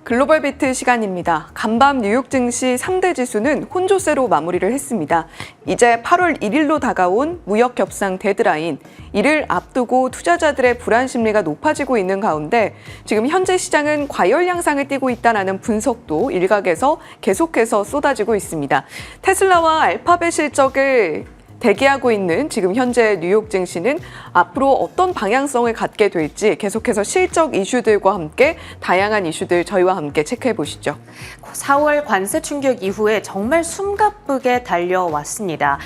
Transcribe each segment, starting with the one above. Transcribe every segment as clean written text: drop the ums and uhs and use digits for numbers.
글로벌 비트 시간입니다. 간밤 뉴욕 증시 3대 지수는 혼조세로 마무리를 했습니다. 이제 8월 1일로 다가온 무역 협상 데드라인, 이를 앞두고 투자자들의 불안 심리가 높아지고 있는 가운데 지금 현재 시장은 과열 양상을 띠고 있다는 분석도 일각에서 계속해서 쏟아지고 있습니다. 테슬라와 알파벳 실적을 대기하고 있는 지금 현재 뉴욕 증시는 앞으로 어떤 방향성을 갖게 될지 계속해서 실적 이슈들과 함께 다양한 이슈들 저희와 함께 체크해 보시죠. 4월 관세 충격 이후에 정말 숨가쁘게 달려왔습니다.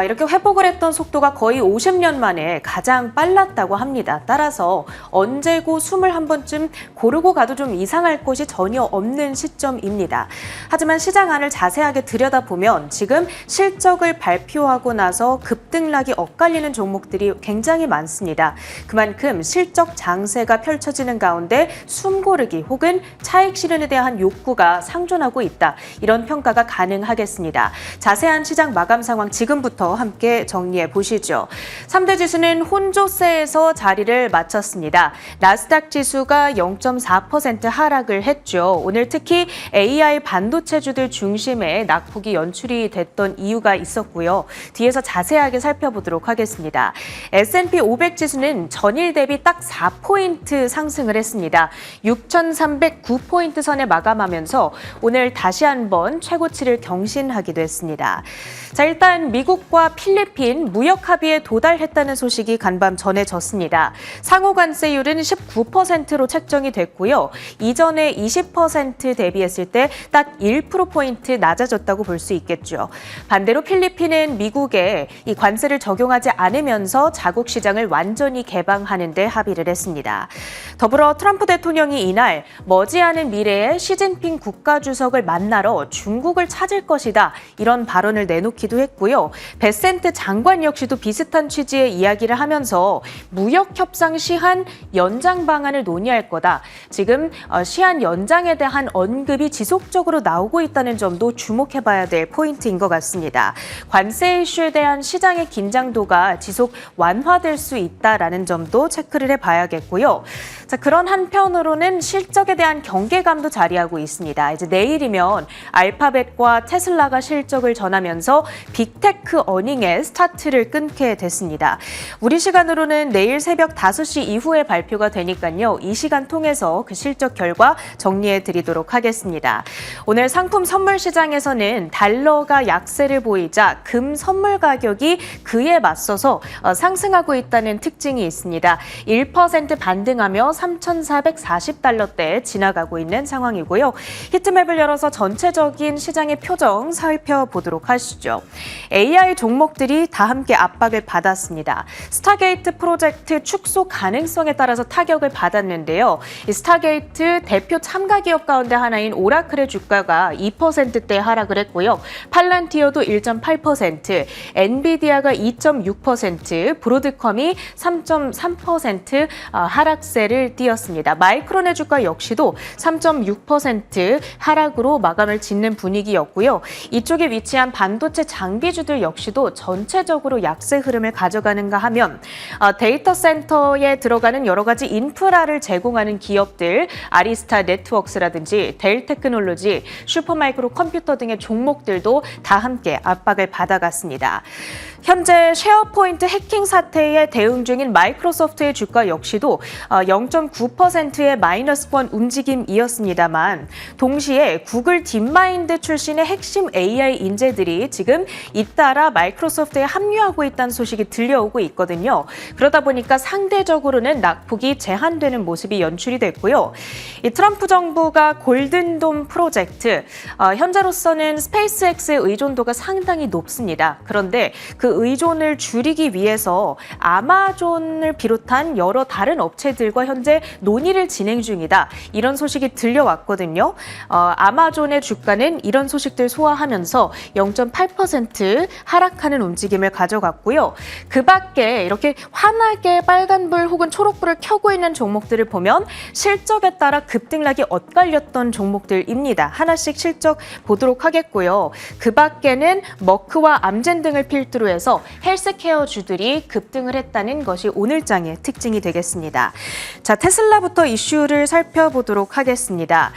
이렇게 회복을 했던 속도가 거의 50년 만에 가장 빨랐다고 합니다. 따라서 언제고 숨을 한 번쯤 고르고 가도 좀 이상할 곳이 전혀 없는 시점입니다. 하지만 시장 안을 자세하게 들여다보면 지금 실적을 발표하고 나서 급등락이 엇갈리는 종목들이 굉장히 많습니다. 그만큼 실적 장세가 펼쳐지는 가운데 숨고르기 혹은 차익 실현에 대한 욕구가 상존하고 있다. 이런 평가가 가능하겠습니다. 자세한 시장 마감 상황 지금부터 함께 정리해 보시죠. 3대 지수는 혼조세에서 자리를 마쳤습니다. 나스닥 지수가 0.4% 하락을 했죠. 오늘 특히 AI 반도체주들 중심의 낙폭이 연출이 됐던 이유가 있었고요. 뒤에서 자세하게 살펴보도록 하겠습니다. S&P 500 지수는 전일 대비 딱 4포인트 상승을 했습니다. 6,309포인트 선에 마감하면서 오늘 다시 한번 최고치를 경신하기도 했습니다. 자, 일단 미국과 필리핀 무역 합의에 도달했다는 소식이 간밤 전해졌습니다. 상호 관세율은 19%로 책정이 됐고요. 이전에 20% 대비했을 때 딱 1%포인트 낮아졌다고 볼 수 있겠죠. 반대로 필리핀은 미국에 이 관세를 적용하지 않으면서 자국 시장을 완전히 개방하는 데 합의를 했습니다. 더불어 트럼프 대통령이 이날 머지않은 미래에 시진핑 국가주석을 만나러 중국을 찾을 것이다. 이런 발언을 내놓기도 했고요. 베센트 장관 역시도 비슷한 취지의 이야기를 하면서 무역 협상 시한 연장 방안을 논의할 거다. 지금 시한 연장에 대한 언급이 지속적으로 나오고 있다는 점도 주목해봐야 될 포인트인 것 같습니다. 관세 이슈에 대한 시장의 긴장도가 지속 완화될 수 있다라는 점도 체크를 해봐야겠고요. 자, 그런 한편으로는 실적에 대한 경계감도 자리하고 있습니다. 이제 내일이면 알파벳과 테슬라가 실적을 전하면서 빅테크 어닝의 스타트를 끊게 됐습니다. 우리 시간으로는 내일 새벽 5시 이후에 발표가 되니까요. 이 시간 통해서 그 실적 결과 정리해 드리도록 하겠습니다. 오늘 상품 선물 시장에서는 달러가 약세를 보이자 금 선물 가격이 그에 맞서서 상승하고 있다는 특징이 있습니다. 1% 반등하며 3,440달러대에 지나가고 있는 상황이고요. 히트맵을 열어서 전체적인 시장의 표정 살펴보도록 하시죠. AI 종목들이 다 함께 압박을 받았습니다. 스타게이트 프로젝트 축소 가능성에 따라서 타격을 받았는데요. 이 스타게이트 대표 참가 기업 가운데 하나인 오라클의 주가가 2%대 하락을 했고요. 팔란티어도 1.8%, 엔비디아가 2.6%, 브로드컴이 3.3% 하락세를 띄었습니다. 마이크론의 주가 역시도 3.6% 하락으로 마감을 짓는 분위기였고요. 이쪽에 위치한 반도체 장비주들 역시도 전체적으로 약세 흐름을 가져가는가 하면 데이터 센터에 들어가는 여러 가지 인프라를 제공하는 기업들, 아리스타 네트워크스라든지 델 테크놀로지, 슈퍼마이크로 컴퓨터 등의 종목들도 다 함께 압박을 받아갔습니다. 현재 쉐어포인트 해킹 사태에 대응 중인 마이크로소프트의 주가 역시도 0.9%의 마이너스권 움직임이었습니다만 동시에 구글 딥마인드 출신의 핵심 AI 인재들이 지금 잇따라 마이크로소프트에 합류하고 있다는 소식이 들려오고 있거든요. 그러다 보니까 상대적으로는 낙폭이 제한되는 모습이 연출이 됐고요. 이 트럼프 정부가 골든돔 프로젝트, 현재로서는 스페이스X의 의존도가 상당히 높습니다. 그런데 그 의존을 줄이기 위해서 아마존을 비롯한 여러 다른 업체들과 현재 논의를 진행 중이다. 이런 소식이 들려왔거든요. 아마존의 주가는 이런 소식들 소화하면서 0.8% 하락하는 움직임을 가져갔고요. 그 밖에 이렇게 환하게 빨간불 혹은 초록불을 켜고 있는 종목들을 보면 실적에 따라 급등락이 엇갈렸던 종목들입니다. 하나씩 실적 보도록 하겠고요. 그 밖에는 머크와 암젠 등을 필두로 해서 헬스케어주들이 급등을 했다는 것이 오늘장의 특징이 되겠습니다. 자, 테슬라부터 이슈를 살펴보도록 하겠습니다.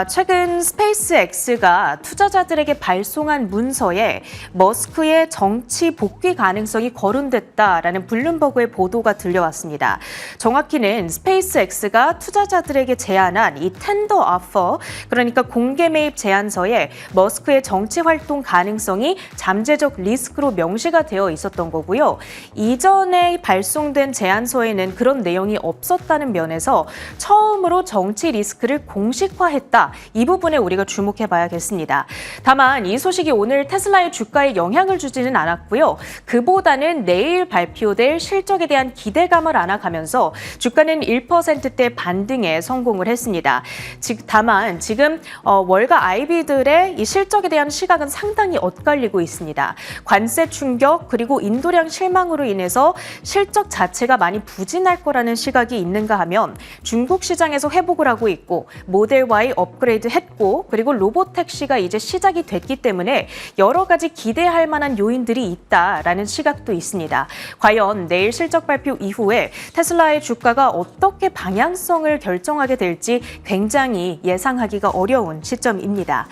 최근 스페이스X가 투자자들에게 발송한 문서에 머스크의 정치 복귀 가능성이 거론됐다라는 블룸버그의 보도가 들려왔습니다. 정확히는 스페이스X가 투자자들에게 제안한 이 텐더 오퍼, 그러니까 공개 매입 제안서에 머스크의 정치 활동 가능성이 잠재적 리스크로 명시가 되어 있었던 거고요. 이전에 발송된 제안서에는 그런 내용이 없었다는 면에서 처음으로 정치 리스크를 공식화했다. 이 부분에 우리가 주목해 봐야겠습니다. 다만 이 소식이 오늘 테슬라의 주가에 영향을 주지는 않았고요. 그보다는 내일 발표될 실적에 대한 기대감을 안아가면서 주가는 1%대 반등에 성공을 했습니다. 다만 지금 월가 IB들의 이 실적에 대한 시각은 상당히 엇갈리고 있습니다. 관세 충격 그리고 인도량 실망으로 인해서 실적 자체가 많이 부진할 거라는 시각이 있는가 하면 중국 시장에서 회복을 하고 있고 모델 Y 업그레이드 했고 그리고 로보택시가 이제 시작이 됐기 때문에 여러 가지 기대할 만한 요인들이 있다라는 시각도 있습니다. 과연 내일 실적 발표 이후에 테슬라의 주가가 어떻게 방향성을 결정하게 될지 굉장히 예상하기가 어려운 시점입니다.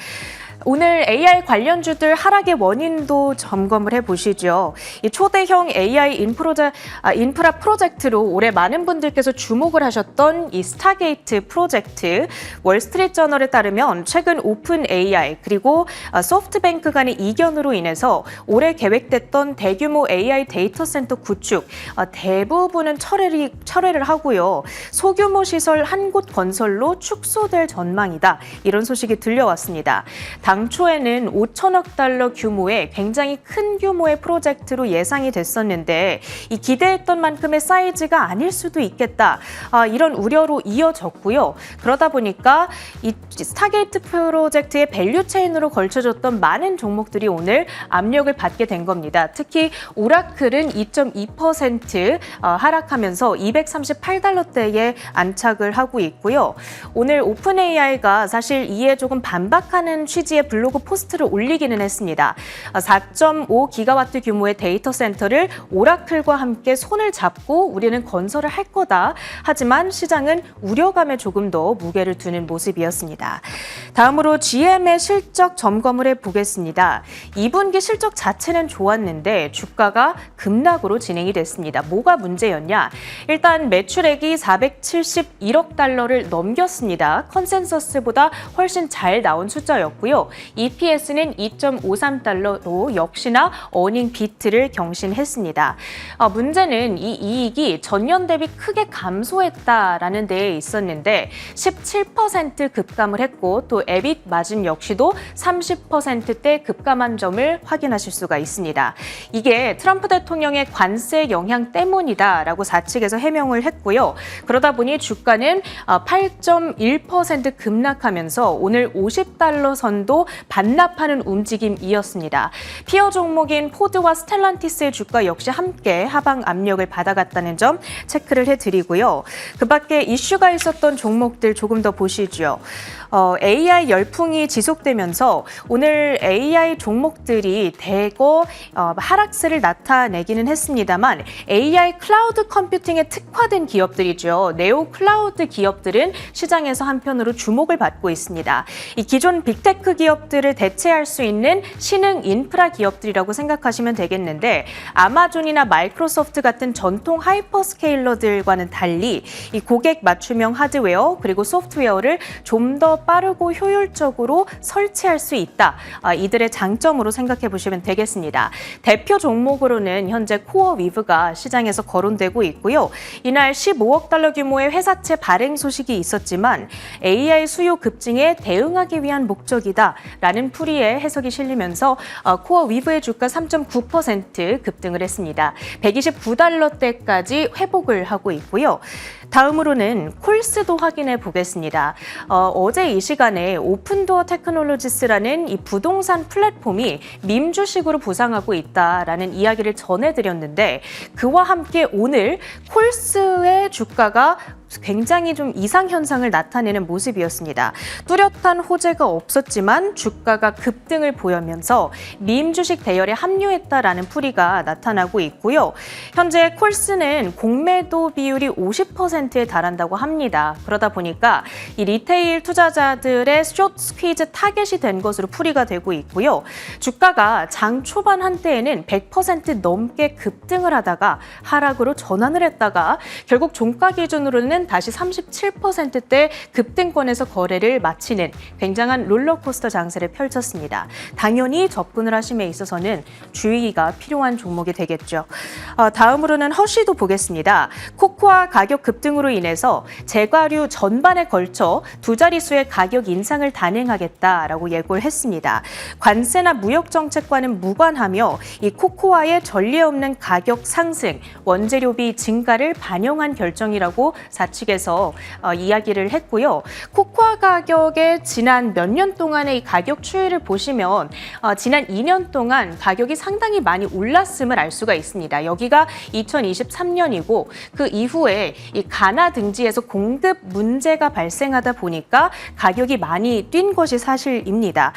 오늘 AI 관련주들 하락의 원인도 점검을 해보시죠. 이 초대형 AI 인프라 프로젝트로 올해 많은 분들께서 주목을 하셨던 이 스타게이트 프로젝트, 월스트리트저널에 따르면 최근 오픈 AI 그리고 소프트뱅크 간의 이견으로 인해서 올해 계획됐던 대규모 AI 데이터 센터 구축 대부분은 철회를 하고요. 소규모 시설 한 곳 건설로 축소될 전망이다. 이런 소식이 들려왔습니다. 당초에는 5천억 달러 규모의 굉장히 큰 규모의 프로젝트로 예상이 됐었는데 이 기대했던 만큼의 사이즈가 아닐 수도 있겠다. 이런 우려로 이어졌고요. 그러다 보니까 이 스타게이트 프로젝트의 밸류체인으로 걸쳐졌던 많은 종목들이 오늘 압력을 받게 된 겁니다. 특히 오라클은 2.2% 하락하면서 238달러대에 안착을 하고 있고요. 오늘 오픈 AI가 사실 이에 조금 반박하는 취지의 블로그 포스트를 올리기는 했습니다. 4.5기가와트 규모의 데이터 센터를 오라클과 함께 손을 잡고 우리는 건설을 할 거다. 하지만 시장은 우려감에 조금 더 무게를 두는 모습이었습니다. 다음으로 GM의 실적 점검을 해보겠습니다. 2분기 실적 자체는 좋았는데 주가가 급락으로 진행이 됐습니다. 뭐가 문제였냐? 일단 매출액이 471억 달러를 넘겼습니다. 컨센서스보다 훨씬 잘 나온 숫자였고요. EPS는 2.53달러로 역시나 어닝 비트를 경신했습니다. 문제는 이 이익이 전년 대비 크게 감소했다라는 데에 있었는데 17% 급감을 했고 또 EBIT 마진 역시도 30%대 급감한 점을 확인하실 수가 있습니다. 이게 트럼프 대통령의 관세 영향 때문이다라고 사측에서 해명을 했고요. 그러다 보니 주가는 8.1% 급락하면서 오늘 50달러 선도 반납하는 움직임이었습니다. 피어 종목인 포드와 스텔란티스의 주가 역시 함께 하방 압력을 받아갔다는 점 체크를 해드리고요. 그 밖에 이슈가 있었던 종목들 조금 더 보시죠. AI 열풍이 지속되면서 오늘 AI 종목들이 대거 하락세를 나타내기는 했습니다만 AI 클라우드 컴퓨팅에 특화된 기업들이죠. 네오 클라우드 기업들은 시장에서 한편으로 주목을 받고 있습니다. 이 기존 빅테크 기업들을 대체할 수 있는 신흥 인프라 기업들이라고 생각하시면 되겠는데 아마존이나 마이크로소프트 같은 전통 하이퍼스케일러들과는 달리 이 고객 맞춤형 하드웨어 그리고 소프트웨어를 좀 더 빠르고 효율적으로 설치할 수 있다. 이들의 장점으로 생각해 보시면 되겠습니다. 대표 종목으로는 현재 코어 위브가 시장에서 거론되고 있고요. 이날 15억 달러 규모의 회사채 발행 소식이 있었지만 AI 수요 급증에 대응하기 위한 목적이다라는 풀이의 해석이 실리면서 코어 위브의 주가 3.9% 급등을 했습니다. 129달러대까지 회복을 하고 있고요. 다음으로는 콜스도 확인해 보겠습니다. 어제 이 시간에 오픈도어 테크놀로지스라는 이 부동산 플랫폼이 밈 주식으로 부상하고 있다라는 이야기를 전해드렸는데 그와 함께 오늘 콜스의 주가가 굉장히 좀 이상 현상을 나타내는 모습이었습니다. 뚜렷한 호재가 없었지만 주가가 급등을 보이면서 밈 주식 대열에 합류했다라는 풀이가 나타나고 있고요. 현재 콜스는 공매도 비율이 50%에 달한다고 합니다. 그러다 보니까 이 리테일 투자자들의 숏 스퀴즈 타겟이 된 것으로 풀이가 되고 있고요. 주가가 장 초반 한때에는 100% 넘게 급등을 하다가 하락으로 전환을 했다가 결국 종가 기준으로는 다시 37%대 급등권에서 거래를 마치는 굉장한 롤러코스터 장세를 펼쳤습니다. 당연히 접근을 하심에 있어서는 주의가 필요한 종목이 되겠죠. 다음으로는 허쉬도 보겠습니다. 코코아 가격 급등으로 인해서 제과류 전반에 걸쳐 두 자릿수의 가격 인상을 단행하겠다라고 예고를 했습니다. 관세나 무역 정책과는 무관하며 이 코코아의 전례 없는 가격 상승, 원재료비 증가를 반영한 결정이라고 사측에서 이야기를 했고요. 코코아 가격의 지난 몇 년 동안의 이 가격 추이를 보시면 지난 2년 동안 가격이 상당히 많이 올랐음을 알 수가 있습니다. 여기가 2023년이고 그 이후에 이 가나 등지에서 공급 문제가 발생하다 보니까 가격이 많이 뛴 것이 사실입니다.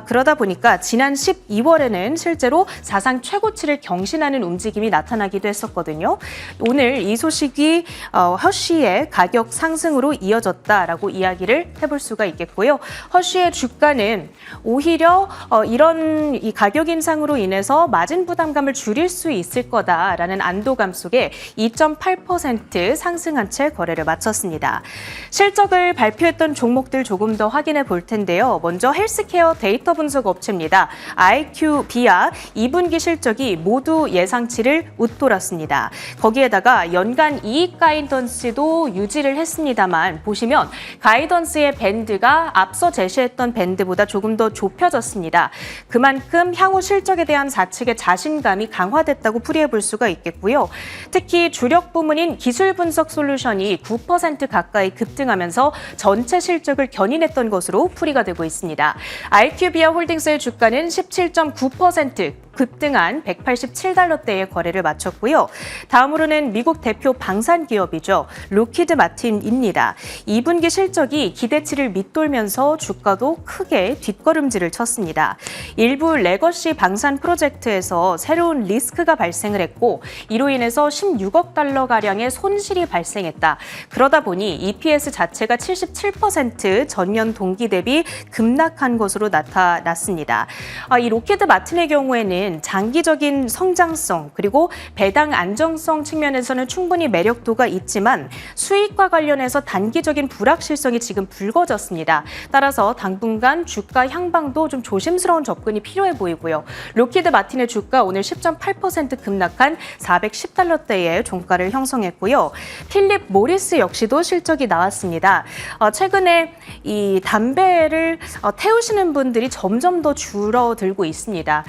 그러다 보니까 지난 12월에는 실제로 사상 최고치를 경신하는 움직임이 나타나기도 했었거든요. 오늘 이 소식이 허쉬의 가격 상승으로 이어졌다라고 이야기를 해볼 수가 있겠고요. 허쉬의 주가는 오히려 이런 이 가격 인상으로 인해서 마진 부담감을 줄일 수 있을 거다라는 안도감 속에 2.8% 상승한 채 거래를 마쳤습니다. 실적을 발표했던 종목들 조금 더 확인해 볼 텐데요. 먼저 헬스케어 데이터 분석 업체입니다. IQVIA 2분기 실적이 모두 예상치를 웃돌았습니다. 거기에다가 연간 이익 가이던스도 유지를 했습니다만 보시면 가이던스의 밴드가 앞서 제시했던 밴드보다 조금 더 좁혀졌습니다. 그만큼 향후 실적에 대한 사측의 자신감이 강화됐다고 풀이해 볼 수가 있겠고요. 특히 주력 부문인 기술 분석 솔루션이 9% 가까이 급등하면서 전체 실적을 견인했던 것으로 풀이가 되고 있습니다. IQVIA 홀딩스의 주가는 17.9% 급등한 187달러대의 거래를 마쳤고요. 다음으로는 미국 대표 방산 기업이죠. 로키드 마틴입니다. 2분기 실적이 기대치를 밑돌면서 주가도 크게 뒷걸음질을 쳤습니다. 일부 레거시 방산 프로젝트에서 새로운 리스크가 발생을 했고 이로 인해서 16억 달러가량의 손실이 발생했다. 그러다 보니 EPS 자체가 77% 전년 동기 대비 급락한 것으로 나타났습니다. 이 로키드 마틴의 경우에는 장기적인 성장성 그리고 배당 안정성 측면에서는 충분히 매력도가 있지만 수익과 관련해서 단기적인 불확실성이 지금 불거졌습니다. 따라서 당분간 주가 향방도 좀 조심스러운 접근이 필요해 보이고요. 로키드 마틴의 주가 오늘 10.8% 급락한 410달러대의 종가를 형성했고요. 필립 모리스 역시도 실적이 나왔습니다. 최근에 이 담배를 태우시는 분들이 점점 더 줄어들고 있습니다.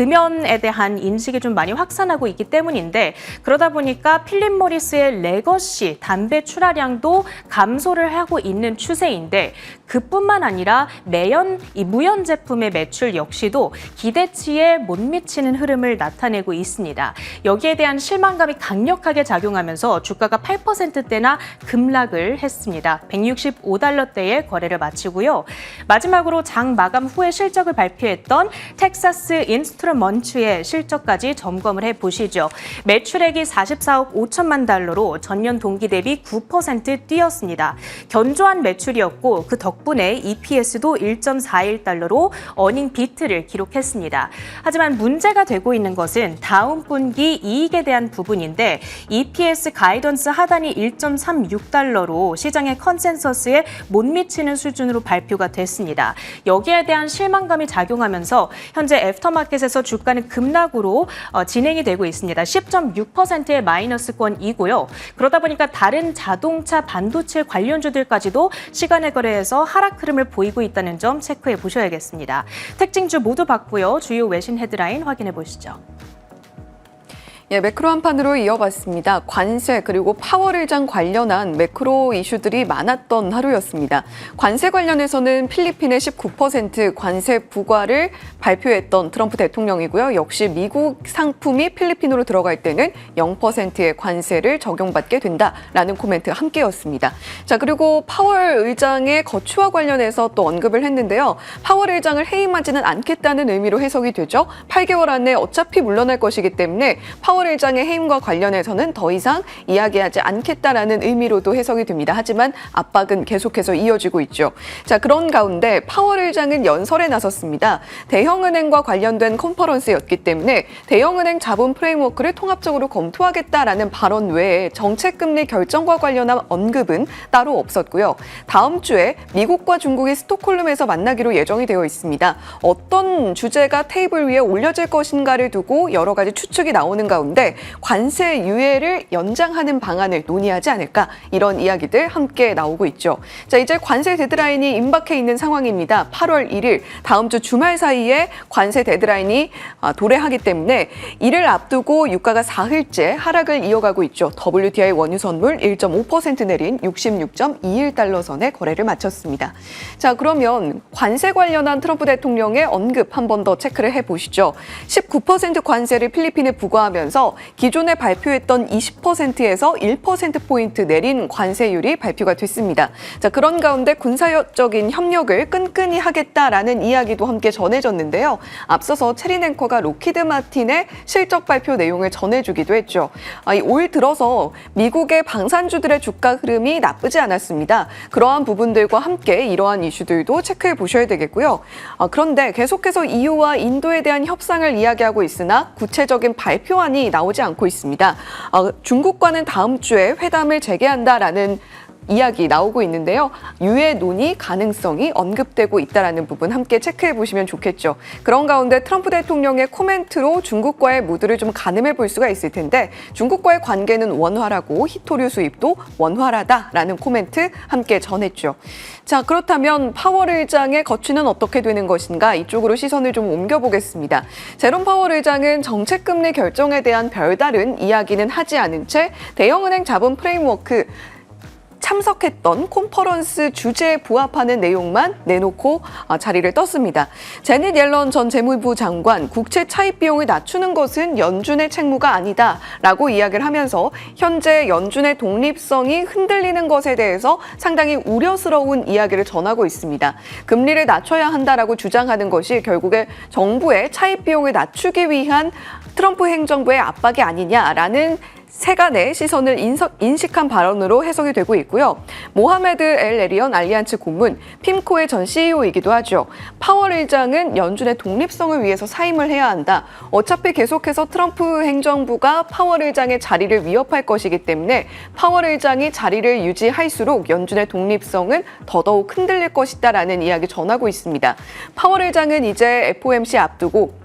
금연에 대한 인식이 좀 많이 확산하고 있기 때문인데 그러다 보니까 필립 모리스의 레거시 담배 출하량도 감소를 하고 있는 추세인데 그뿐만 아니라 매연 이 무연 제품의 매출 역시도 기대치에 못 미치는 흐름을 나타내고 있습니다. 여기에 대한 실망감이 강력하게 작용하면서 주가가 8%대나 급락을 했습니다. 165달러대의 거래를 마치고요. 마지막으로 장 마감 후에 실적을 발표했던 텍사스 인스트루먼트의 실적까지 점검을 해보시죠. 매출액이 44억 5천만 달러로 전년 동기 대비 9% 뛰었습니다. 견조한 매출이었고 그 덕분에 EPS도 1.41달러로 어닝 비트를 기록했습니다. 하지만 문제가 되고 있는 것은 다음 분기 이익에 대한 부분인데 EPS 가이던스 하단이 1.36달러로 시장의 컨센서스에 못 미치는 수준으로 발표가 됐습니다. 여기에 대한 실망감이 작용하면서 현재 애프터마켓에서 주가는 급락으로 진행이 되고 있습니다. 10.6%의 마이너스권이고요. 그러다 보니까 다른 자동차 반도체 관련주들까지도 시간의 거래에서 하락 흐름을 보이고 있다는 점 체크해 보셔야겠습니다. 특징주 모두 봤고요. 주요 외신 헤드라인 확인해 보시죠. 예, 매크로 한판으로 이어봤습니다. 관세 그리고 파월의장 관련한 매크로 이슈들이 많았던 하루였습니다. 관세 관련해서는 필리핀의 19% 관세 부과를 발표했던 트럼프 대통령이고요. 역시 미국 상품이 필리핀으로 들어갈 때는 0%의 관세를 적용받게 된다라는 코멘트 함께였습니다. 자, 그리고 파월 의장의 거취와 관련해서 또 언급을 했는데요. 파월 의장을 해임하지는 않겠다는 의미로 해석이 되죠. 8개월 안에 어차피 물러날 것이기 때문에 파월 의장의 해임과 관련해서는 더 이상 이야기하지 않겠다라는 의미로도 해석이 됩니다. 하지만 압박은 계속해서 이어지고 있죠. 자, 그런 가운데 파월 의장은 연설에 나섰습니다. 대형은행과 관련된 컨퍼런스였기 때문에 대형은행 자본 프레임워크를 통합적으로 검토하겠다라는 발언 외에 정책금리 결정과 관련한 언급은 따로 없었고요. 다음 주에 미국과 중국이 스톡홀름에서 만나기로 예정이 되어 있습니다. 어떤 주제가 테이블 위에 올려질 것인가를 두고 여러 가지 추측이 나오는 가운데 관세 유예를 연장하는 방안을 논의하지 않을까, 이런 이야기들 함께 나오고 있죠. 자, 이제 관세 데드라인이 임박해 있는 상황입니다. 8월 1일 다음 주 주말 사이에 관세 데드라인이 도래하기 때문에 이를 앞두고 유가가 사흘째 하락을 이어가고 있죠. WTI 원유 선물 1.5% 내린 66.21달러 선에 거래를 마쳤습니다. 자, 그러면 관세 관련한 트럼프 대통령의 언급 한 번 더 체크를 해보시죠. 19% 관세를 필리핀에 부과하면서 기존에 발표했던 20%에서 1%포인트 내린 관세율이 발표가 됐습니다. 자, 그런 가운데 군사적인 협력을 끈끈이 하겠다라는 이야기도 함께 전해졌는데요. 앞서서 체린 앵커가 로키드 마틴의 실적 발표 내용을 전해주기도 했죠. 올 들어서 미국의 방산주들의 주가 흐름이 나쁘지 않았습니다. 그러한 부분들과 함께 이러한 이슈들도 체크해 보셔야 되겠고요. 그런데 계속해서 EU와 인도에 대한 협상을 이야기하고 있으나 구체적인 발표안이 나오지 않고 있습니다. 중국과는 다음 주에 회담을 재개한다라는 이야기 나오고 있는데요. 유예 논의 가능성이 언급되고 있다는 부분 함께 체크해 보시면 좋겠죠. 그런 가운데 트럼프 대통령의 코멘트로 중국과의 무드를 좀 가늠해 볼 수가 있을 텐데, 중국과의 관계는 원활하고 히토류 수입도 원활하다라는 코멘트 함께 전했죠. 자, 그렇다면 파월 의장의 거취는 어떻게 되는 것인가, 이쪽으로 시선을 좀 옮겨보겠습니다. 제롬 파월 의장은 정책금리 결정에 대한 별다른 이야기는 하지 않은 채 대형은행 자본 프레임워크 참석했던 컨퍼런스 주제에 부합하는 내용만 내놓고 자리를 떴습니다. 제닛 옐런 전 재무부 장관, 국채 차입 비용을 낮추는 것은 연준의 책무가 아니다라고 이야기를 하면서 현재 연준의 독립성이 흔들리는 것에 대해서 상당히 우려스러운 이야기를 전하고 있습니다. 금리를 낮춰야 한다라고 주장하는 것이 결국에 정부의 차입 비용을 낮추기 위한 트럼프 행정부의 압박이 아니냐라는 세간의 시선을 인식한 발언으로 해석이 되고 있고요. 모하메드 엘 에리언 알리안츠 고문, 핌코의 전 CEO이기도 하죠. 파월 의장은 연준의 독립성을 위해서 사임을 해야 한다. 어차피 계속해서 트럼프 행정부가 파월 의장의 자리를 위협할 것이기 때문에 파월 의장이 자리를 유지할수록 연준의 독립성은 더더욱 흔들릴 것이다라는 이야기 전하고 있습니다. 파월 의장은 이제 FOMC 앞두고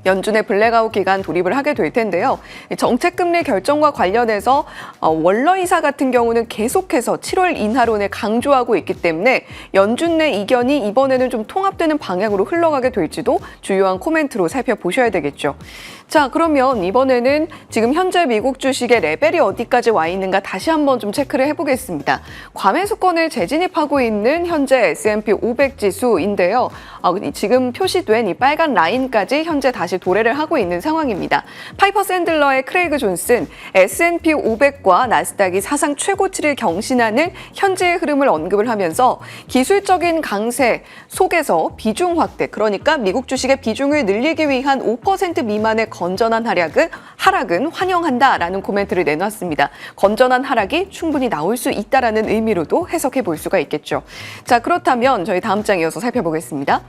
연준의 블랙아웃 기간 돌입을 하게 될 텐데요. 정책금리 결정과 관련해서 월러이사 같은 경우는 계속해서 7월 인하론을 강조하고 있기 때문에 연준 내 이견이 이번에는 좀 통합되는 방향으로 흘러가게 될지도 주요한 코멘트로 살펴보셔야 되겠죠. 자, 그러면 이번에는 지금 현재 미국 주식의 레벨이 어디까지 와 있는가 다시 한번 좀 체크를 해보겠습니다. 과매수권을 재진입하고 있는 현재 S&P 500 지수인데요. 지금 표시된 이 빨간 라인까지 현재 다시 도래를 하고 있는 상황입니다. 파이퍼 샌들러의 크레이그 존슨, S&P 500과 나스닥이 사상 최고치를 경신하는 현재의 흐름을 언급을 하면서 기술적인 강세 속에서 비중 확대, 그러니까 미국 주식의 비중을 늘리기 위한 5% 미만의 건전한 하락은 환영한다라는 코멘트를 내놨습니다. 건전한 하락이 충분히 나올 수 있다라는 의미로도 해석해 볼 수가 있겠죠. 자, 그렇다면 저희 다음 장 이어서 살펴보겠습니다.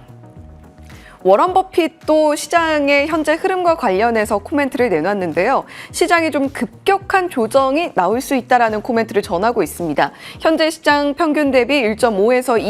워런 버핏도 시장의 현재 흐름과 관련해서 코멘트를 내놨는데요. 시장이 좀 급격한 조정이 나올 수 있다라는 코멘트를 전하고 있습니다. 현재 시장 평균 대비 1.5에서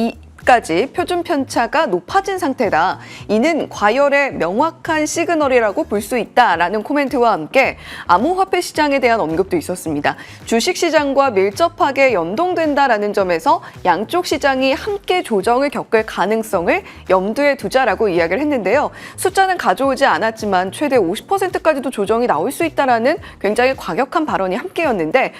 아직까지 표준 편차가 높아진 상태다. 이는 과열의 명확한 시그널이라고 볼 수 있다라는 코멘트와 함께 암호화폐 시장에 대한 언급도 있었습니다. 주식시장과 밀접하게 연동된다라는 점에서 양쪽 시장이 함께 조정을 겪을 가능성을 염두에 두자라고 이야기를 했는데요. 숫자는 가져오지 않았지만 최대 50%까지도 조정이 나올 수 있다라는 굉장히 과격한 발언이 함께였는데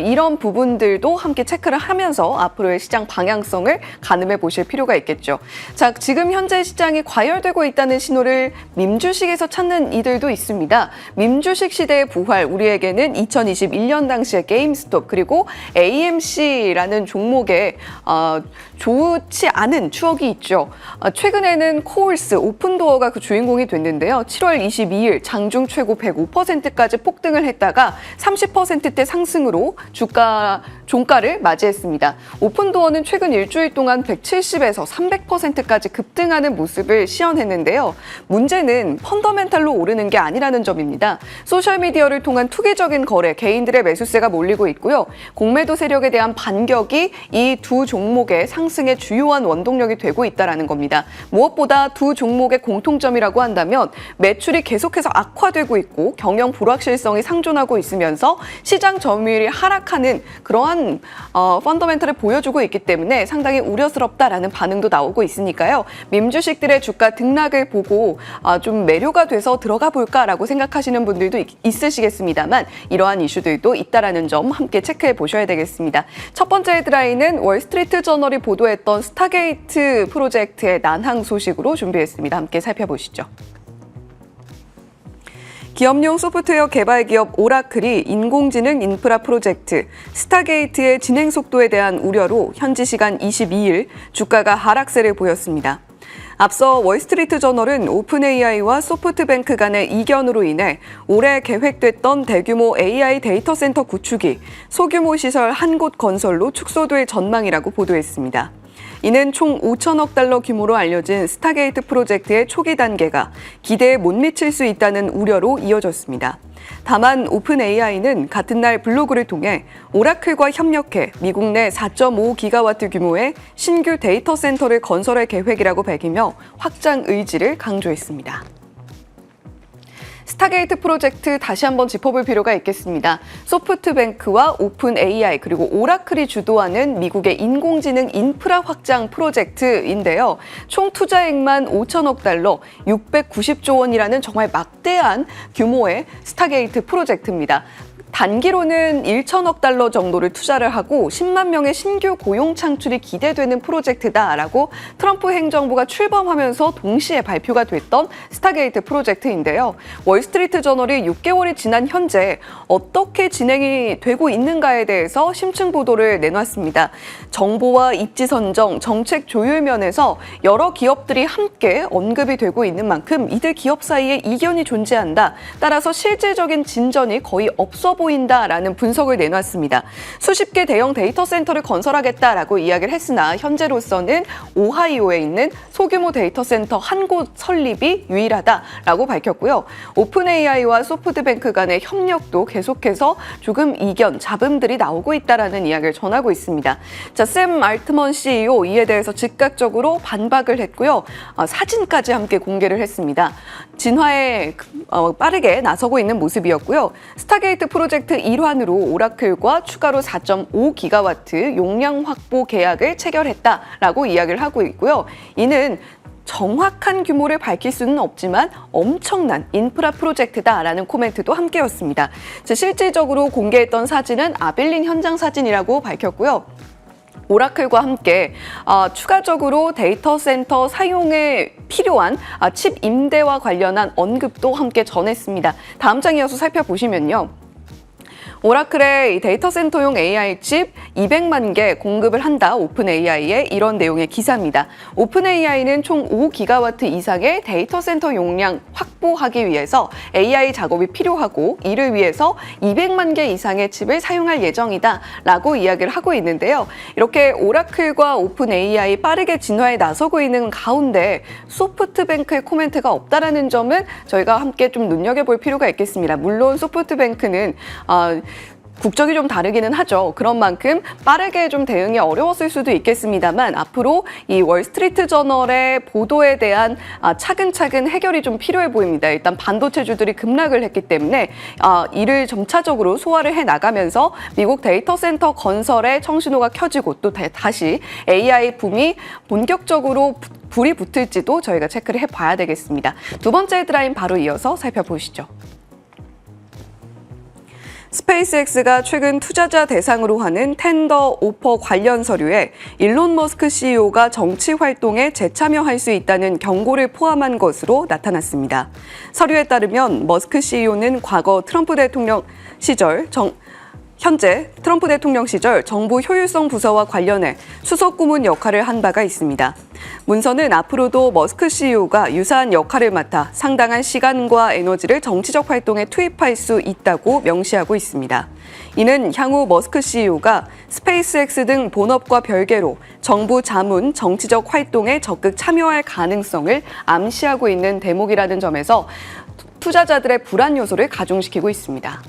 이런 부분들도 함께 체크를 하면서 앞으로의 시장 방향성을 가늠해 보실 필요가 있겠죠. 자, 지금 현재 시장이 과열되고 있다는 신호를 밈주식에서 찾는 이들도 있습니다. 밈주식 시대의 부활, 우리에게는 2021년 당시에 게임스톱 그리고 AMC라는 종목에 좋지 않은 추억이 있죠. 최근에는 코올스, 오픈도어가 그 주인공이 됐는데요. 7월 22일 장중 최고 105%까지 폭등을 했다가 30%대 상승으로 종가를 맞이했습니다. 오픈도어는 최근 일주일 동안 170에서 300%까지 급등하는 모습을 시현했는데요. 문제는 펀더멘탈로 오르는 게 아니라는 점입니다. 소셜미디어를 통한 투기적인 거래, 개인들의 매수세가 몰리고 있고요. 공매도 세력에 대한 반격이 이 두 종목의 상승의 주요한 원동력이 되고 있다는 겁니다. 무엇보다 두 종목의 공통점이라고 한다면 매출이 계속해서 악화되고 있고 경영 불확실성이 상존하고 있으면서 시장 점유율이 하락하는 그러한 펀더멘털을 보여주고 있기 때문에 상당히 우려스럽다라는 반응도 나오고 있으니까요. 밈주식들의 주가 등락을 보고 좀 매료가 돼서 들어가 볼까라고 생각하시는 분들도 있으시겠습니다만 이러한 이슈들도 있다라는 점 함께 체크해 보셔야 되겠습니다. 첫 번째 헤드라인은 월스트리트 저널이 보도했던 스타게이트 프로젝트의 난항 소식으로 준비했습니다. 함께 살펴보시죠. 기업용 소프트웨어 개발 기업 오라클이 인공지능 인프라 프로젝트 스타게이트의 진행 속도에 대한 우려로 현지 시간 22일 주가가 하락세를 보였습니다. 앞서 월스트리트 저널은 오픈AI와 소프트뱅크 간의 이견으로 인해 올해 계획됐던 대규모 AI 데이터 센터 구축이 소규모 시설 한 곳 건설로 축소될 전망이라고 보도했습니다. 이는 총 5천억 달러 규모로 알려진 스타게이트 프로젝트의 초기 단계가 기대에 못 미칠 수 있다는 우려로 이어졌습니다. 다만 오픈AI는 같은 날 블로그를 통해 오라클과 협력해 미국 내 4.5기가와트 규모의 신규 데이터 센터를 건설할 계획이라고 밝히며 확장 의지를 강조했습니다. 스타게이트 프로젝트 다시 한번 짚어볼 필요가 있겠습니다. 소프트뱅크와 오픈AI 그리고 오라클이 주도하는 미국의 인공지능 인프라 확장 프로젝트인데요. 총 투자액만 5천억 달러, 690조 원이라는 정말 막대한 규모의 스타게이트 프로젝트입니다. 단기로는 1천억 달러 정도를 투자를 하고 10만 명의 신규 고용 창출이 기대되는 프로젝트다라고 트럼프 행정부가 출범하면서 동시에 발표가 됐던 스타게이트 프로젝트인데요. 월스트리트 저널이 6개월이 지난 현재 어떻게 진행이 되고 있는가에 대해서 심층 보도를 내놨습니다. 정보와 입지 선정, 정책 조율 면에서 여러 기업들이 함께 언급이 되고 있는 만큼 이들 기업 사이에 이견이 존재한다. 따라서 실질적인 진전이 거의 없어 보인다라는 분석을 내놨습니다. 수십 개 대형 데이터 센터를 건설하겠다라고 이야기를 했으나 현재로서는 오하이오에 있는 소규모 데이터 센터 한 곳 설립이 유일하다라고 밝혔고요. 오픈AI와 소프트뱅크 간의 협력도 계속해서 조금 이견, 잡음들이 나오고 있다라는 이야기를 전하고 있습니다. 자, 샘 알트먼 CEO 이에 대해서 즉각적으로 반박을 했고요. 사진까지 함께 공개를 했습니다. 진화에 빠르게 나서고 있는 모습이었고요. 스타게이트 프로젝트 일환으로 오라클과 추가로 4.5기가와트 용량 확보 계약을 체결했다라고 이야기를 하고 있고요. 이는 정확한 규모를 밝힐 수는 없지만 엄청난 인프라 프로젝트다라는 코멘트도 함께였습니다. 실질적으로 공개했던 사진은 아빌린 현장 사진이라고 밝혔고요. 오라클과 함께 추가적으로 데이터 센터 사용에 필요한 칩 임대와 관련한 언급도 함께 전했습니다. 다음 장 이어서 살펴보시면요. 오라클의 데이터 센터용 AI 칩 200만 개 공급을 한다. 오픈AI의 이런 내용의 기사입니다. 오픈AI는 총 5기가와트 이상의 데이터 센터 용량 확보하기 위해서 AI 작업이 필요하고 이를 위해서 200만 개 이상의 칩을 사용할 예정이다 라고 이야기를 하고 있는데요. 이렇게 오라클과 오픈AI 빠르게 진화에 나서고 있는 가운데 소프트뱅크의 코멘트가 없다라는 점은 저희가 함께 좀 눈여겨볼 필요가 있겠습니다. 물론 소프트뱅크는 국적이 좀 다르기는 하죠. 그런 만큼 빠르게 좀 대응이 어려웠을 수도 있겠습니다만 앞으로 이 월스트리트 저널의 보도에 대한 차근차근 해결이 좀 필요해 보입니다. 일단 반도체주들이 급락을 했기 때문에 이를 점차적으로 소화를 해 나가면서 미국 데이터 센터 건설에 청신호가 켜지고 또 다시 AI 붐이 본격적으로 불이 붙을지도 저희가 체크를 해봐야 되겠습니다. 두 번째 헤드라인 바로 이어서 살펴보시죠. 스페이스X가 최근 투자자 대상으로 하는 텐더 오퍼 관련 서류에 일론 머스크 CEO가 정치 활동에 재참여할 수 있다는 경고를 포함한 것으로 나타났습니다. 서류에 따르면 머스크 CEO는 과거 트럼프 대통령 시절 현재 트럼프 대통령 시절 정부 효율성 부서와 관련해 수석 고문 역할을 한 바가 있습니다. 문서는 앞으로도 머스크 CEO가 유사한 역할을 맡아 상당한 시간과 에너지를 정치적 활동에 투입할 수 있다고 명시하고 있습니다. 이는 향후 머스크 CEO가 스페이스X 등 본업과 별개로 정부 자문, 정치적 활동에 적극 참여할 가능성을 암시하고 있는 대목이라는 점에서 투자자들의 불안 요소를 가중시키고 있습니다.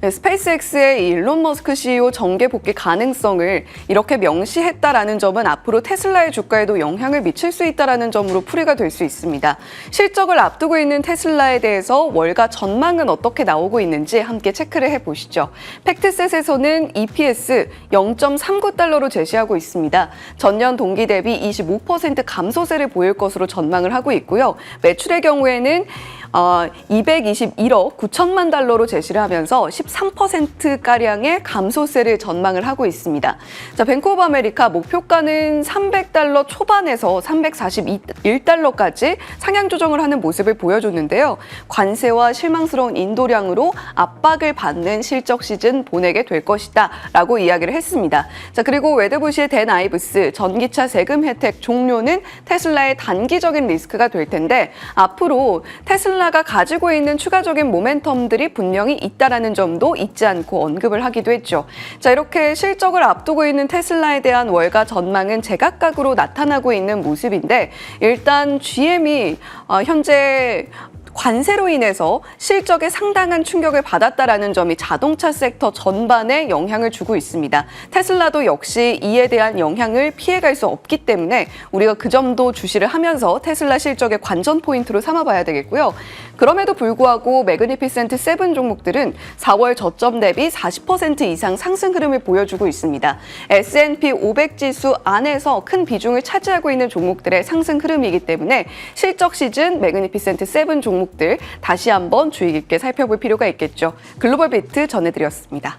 스페이스X의 일론 머스크 CEO 정계 복귀 가능성을 이렇게 명시했다라는 점은 앞으로 테슬라의 주가에도 영향을 미칠 수 있다라는 점으로 풀이가 될 수 있습니다. 실적을 앞두고 있는 테슬라에 대해서 월가 전망은 어떻게 나오고 있는지 함께 체크를 해보시죠. 팩트셋에서는 EPS 0.39달러로 제시하고 있습니다. 전년 동기 대비 25% 감소세를 보일 것으로 전망을 하고 있고요. 매출의 경우에는 221억 9천만 달러로 제시를 하면서 13%가량의 감소세를 전망을 하고 있습니다. 자, 뱅크 오브 아메리카 목표가는 300달러 초반에서 341달러까지 상향 조정을 하는 모습을 보여줬는데요. 관세와 실망스러운 인도량으로 압박을 받는 실적 시즌 보내게 될 것이다 라고 이야기를 했습니다. 자, 그리고 웨드부시의 댄 아이브스 전기차 세금 혜택 종료는 테슬라의 단기적인 리스크가 될 텐데 앞으로 테슬라가 가지고 있는 추가적인 모멘텀들이 분명히 있다라는 점도 잊지 않고 언급을 하기도 했죠. 자, 이렇게 실적을 앞두고 있는 테슬라에 대한 월가 전망은 제각각으로 나타나고 있는 모습인데 일단 GM이 현재 관세로 인해서 실적에 상당한 충격을 받았다라는 점이 자동차 섹터 전반에 영향을 주고 있습니다. 테슬라도 역시 이에 대한 영향을 피해갈 수 없기 때문에 우리가 그 점도 주시를 하면서 테슬라 실적의 관전 포인트로 삼아봐야 되겠고요. 그럼에도 불구하고 매그니피센트 7 종목들은 4월 저점 대비 40% 이상 상승 흐름을 보여주고 있습니다. S&P 500 지수 안에서 큰 비중을 차지하고 있는 종목들의 상승 흐름이기 때문에 실적 시즌 매그니피센트 7 종목들 다시 한번 주의 깊게 살펴볼 필요가 있겠죠. 글로벌 비트 전해드렸습니다.